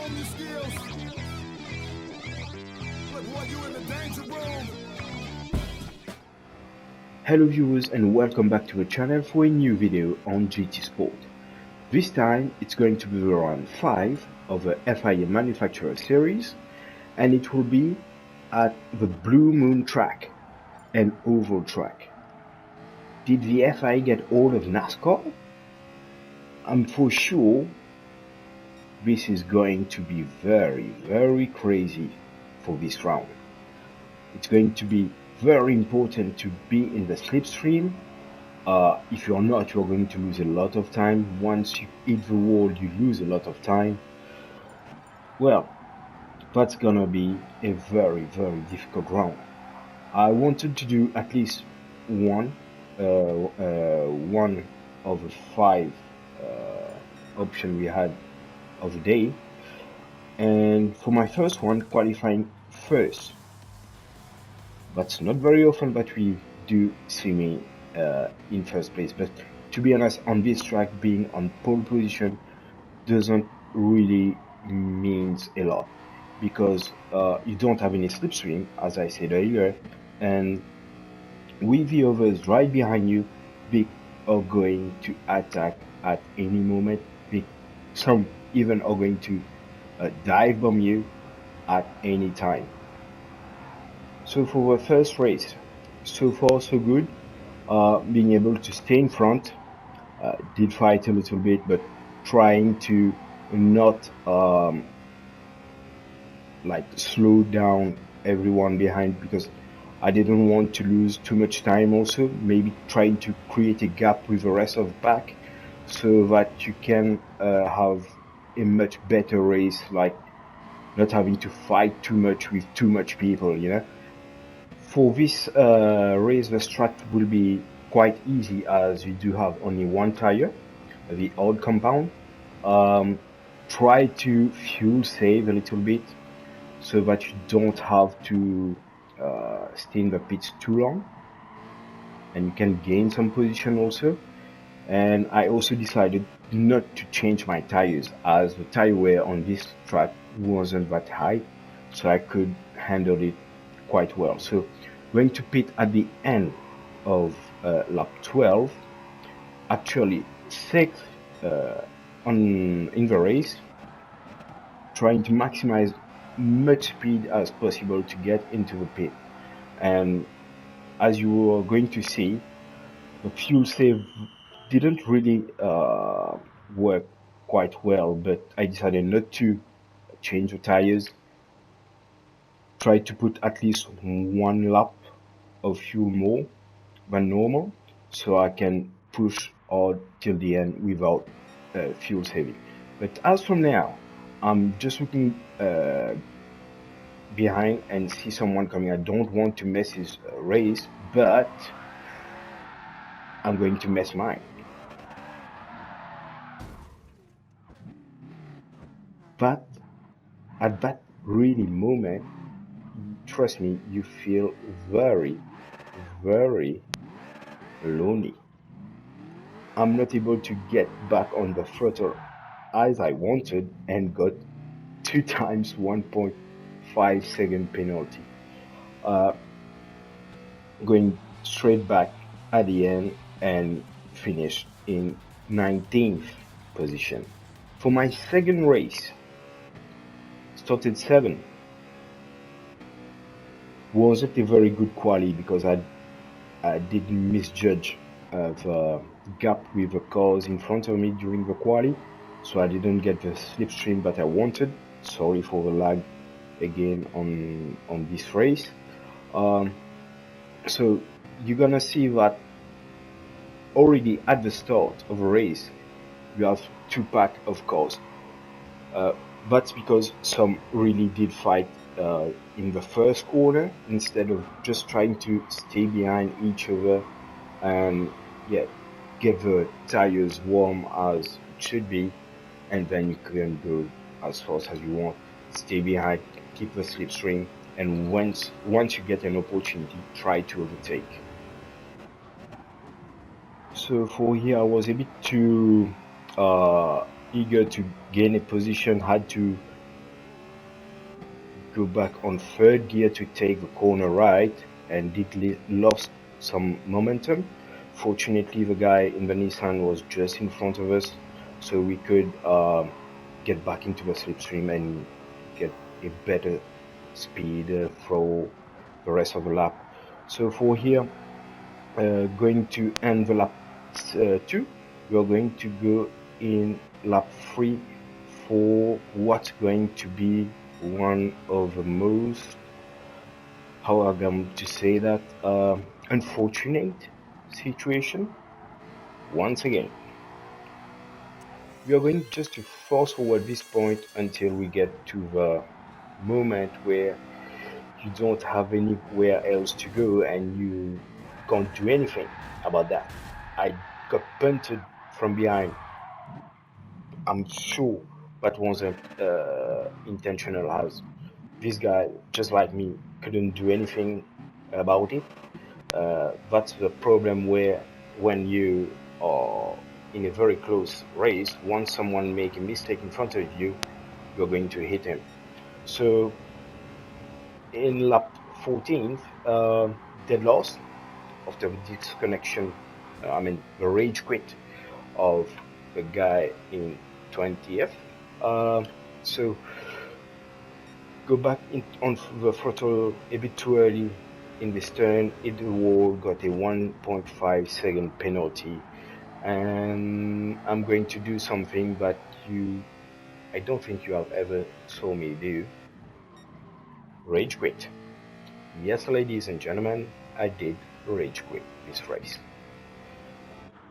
hone your skills. Look, boy, you in the danger room. Hello viewers and welcome back to the channel for a new video on Gtsport. This time it's going to be the round 5 of the FIA manufacturer series, and it will be at the Blue Moon track and oval track. Did the FIA get all of NASCAR? I'm for sure this is going to be very crazy for this round. It's going to be very important to be in the slipstream. If you're not, you're going to lose a lot of time. Once you hit the wall, you lose a lot of time. Well, that's gonna be a very difficult round. I wanted to do at least one of the 5 options we had of the day, and for my first one, qualifying first. That's not very often that we do see me in first place, but to be honest, on this track, being on pole position doesn't really means a lot, because you don't have any slipstream, as I said earlier, and with the others right behind you, they are going to attack at any moment. Some even are going to dive bomb you at any time. So for the first race, so far so good. Being able to stay in front, did fight a little bit, but trying to not like slow down everyone behind, because I didn't want to lose too much time. Also, maybe trying to create a gap with the rest of the pack so that you can have a much better race, like not having to fight too much with too much people, you know. For this race, the strat will be quite easy, as you do have only one tire, the old compound. Try to fuel save a little bit so that you don't have to stay in the pits too long, and you can gain some position also. And I also decided not to change my tires, as the tire wear on this track wasn't that high, so I could handle it quite well. So going to pit at the end of lap 12, actually 6th in the race, trying to maximize much speed as possible to get into the pit. And as you are going to see, the fuel save didn't really work quite well, but I decided not to change the tires. Try to put at least 1 lap of fuel more than normal, so I can push hard till the end without fuel saving. But as from now, I'm just looking behind and see someone coming. I don't want to mess his race, but I'm going to mess mine. But at that really moment, trust me, you feel very lonely. I'm not able to get back on the throttle as I wanted, and got 2 times 1.5 second penalty. Going straight back at the end and finish in 19th position. For my second race, started 7th. Wasn't a very good quali, because I didn't misjudge the gap with the cars in front of me during the quali, so I didn't get the slipstream that I wanted. Sorry for the lag again on this race. So you're gonna see that already at the start of a race you have 2 pack of cars. That's because some really did fight in the first corner, instead of just trying to stay behind each other and get the tires warm as it should be, and then you can go as fast as you want, stay behind, keep the slipstream, and once you get an opportunity, try to overtake. So for here, I was a bit too eager to gain a position, had to go back on third gear to take the corner right and did lost some momentum. Fortunately, the guy in the Nissan was just in front of us, so we could get back into the slipstream and get a better speed for the rest of the lap. So for here, going to end the lap 2, we're going to go in lap 3 for what's going to be one of the most, how I'm going to say that, unfortunate situation. Once again, we are going just to fast forward this point until we get to the moment where you don't have anywhere else to go and you can't do anything about that. I got punted from behind. I'm sure that wasn't intentional, as this guy, just like me, couldn't do anything about it. That's the problem where when you are in a very close race, once someone make a mistake in front of you, you're going to hit him. So in lap 14th, dead loss after the disconnection, the rage quit of the guy in 20th. So go back on the throttle a bit too early in this turn. It will got a 1.5 second penalty, and I'm going to do something that I don't think you have ever saw me do. Rage quit. Yes, ladies and gentlemen, I did rage quit this race.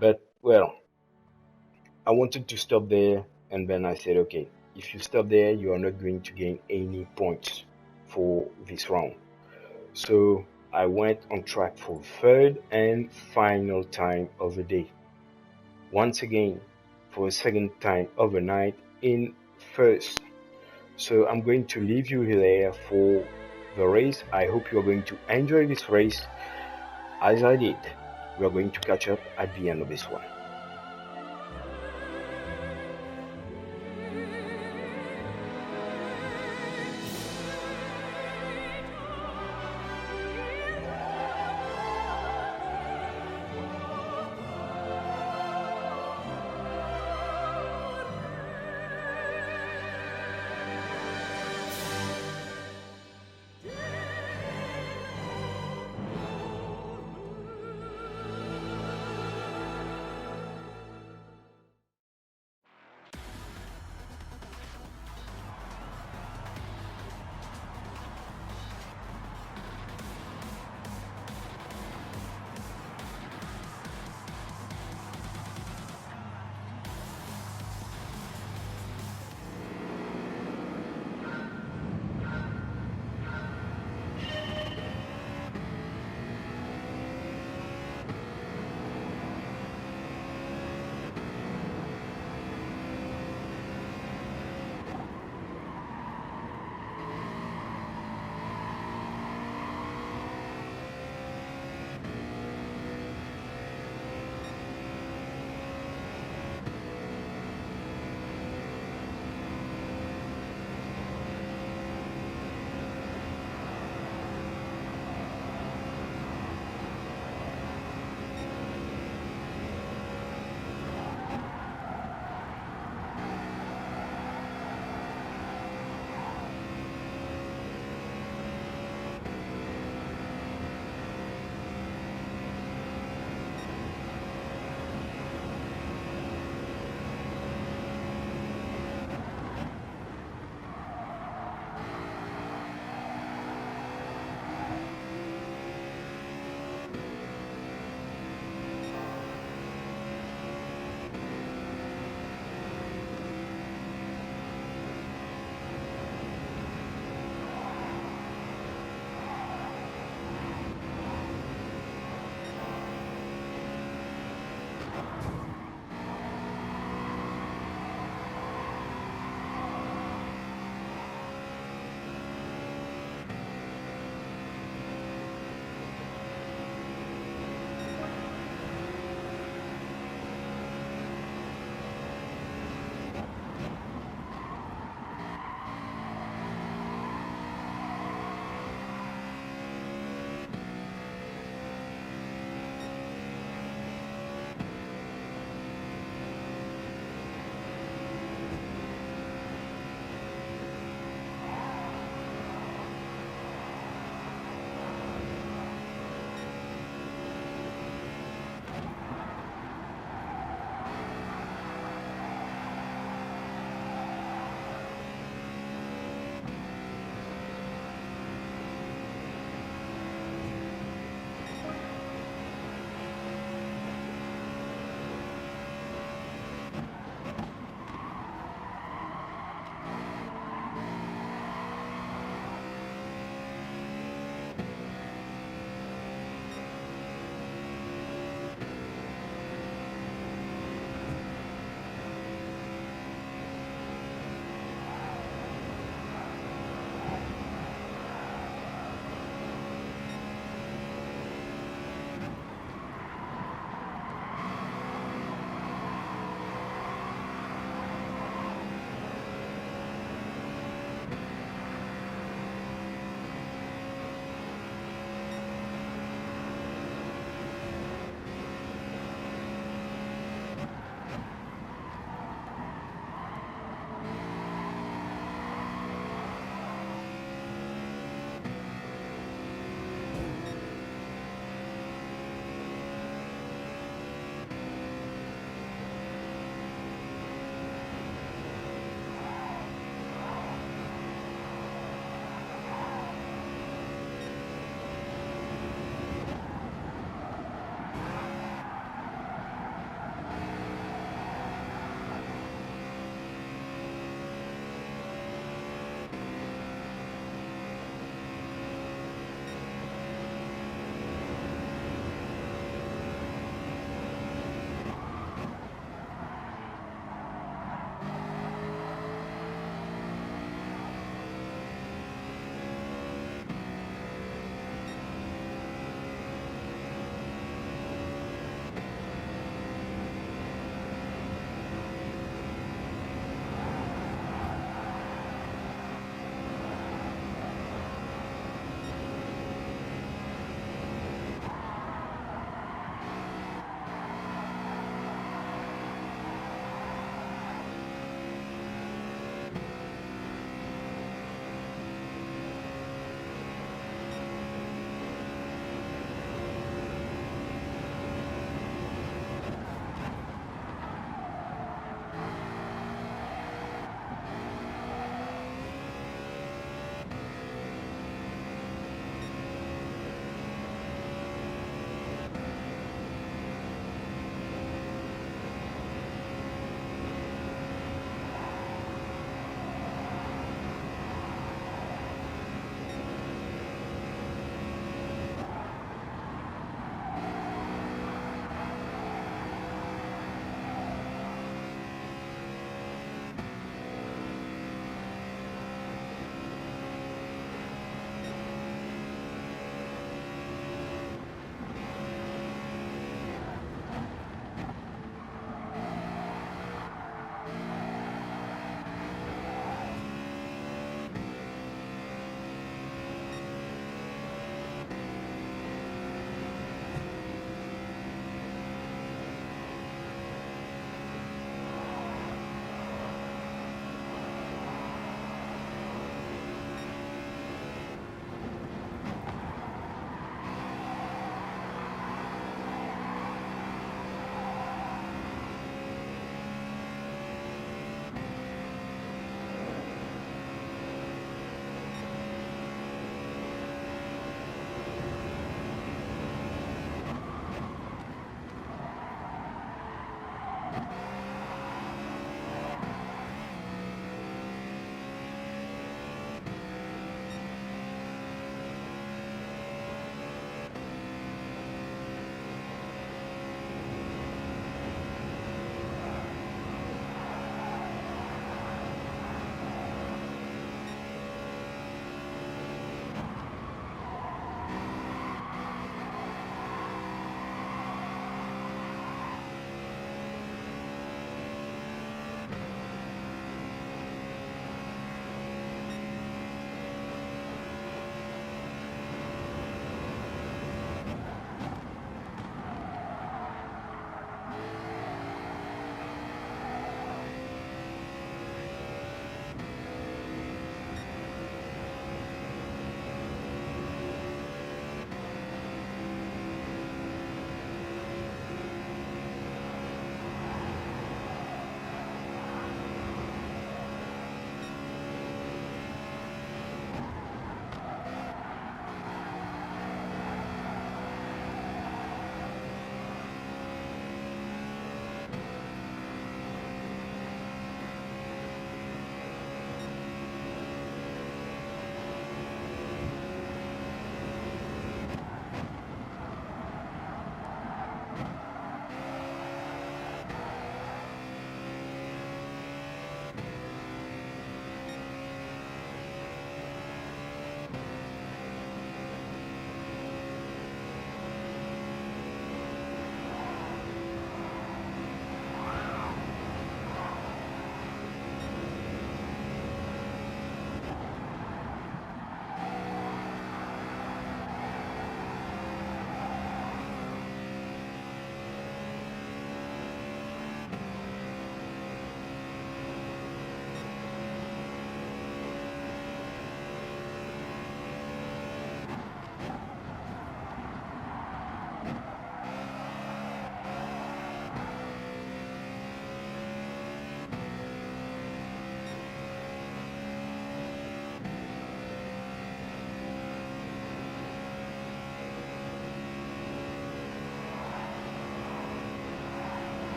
But well, I wanted to stop there, and then I said, okay, if you stop there, you are not going to gain any points for this round. So I went on track for the third and final time of the day. Once again, for a second time overnight in first. So I'm going to leave you there for the race. I hope you're going to enjoy this race as I did. We are going to catch up at the end of this one.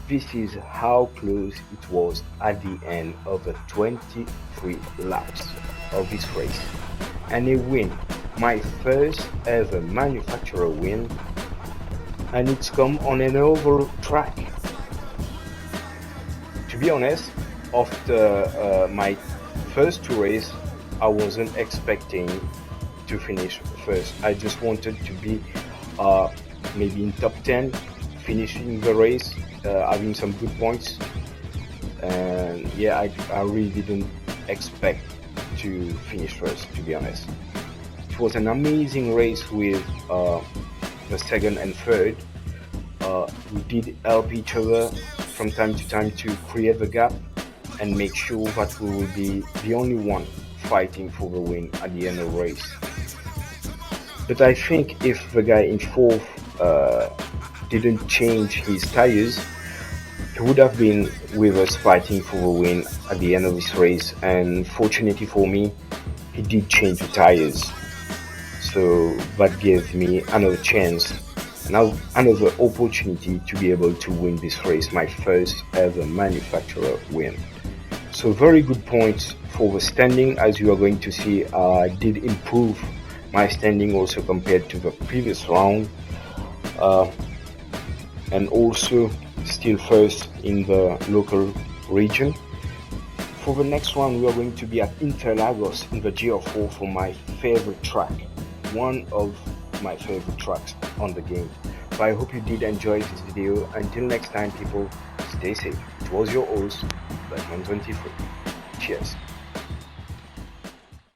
this is how close it was at the end of the 23 laps of this race. And a win, my first ever manufacturer win, and it's come on an oval track. To be honest, after my first two races, I wasn't expecting to finish first. I just wanted to be maybe in top 10, finishing the race, having some good points. And yeah, I really didn't expect to finish first, to be honest. It was an amazing race with the second and third. We did help each other from time to time to create the gap and make sure that we will be the only one fighting for the win at the end of the race. But I think if the guy in fourth didn't change his tires, he would have been with us fighting for the win at the end of this race. And fortunately for me, he did change the tires, so that gave me another chance, another opportunity to be able to win this race, my first ever manufacturer win. So very good points for the standing. As you are going to see, I did improve my standing also compared to the previous round, and also still first in the local region. For the next round, we are going to be at Interlagos in the gr4 for my favorite track, one of my favorite tracks on the game. So I hope you did enjoy this video. Until next time, people, stay safe. It was your host, Bertmon 23. Cheers.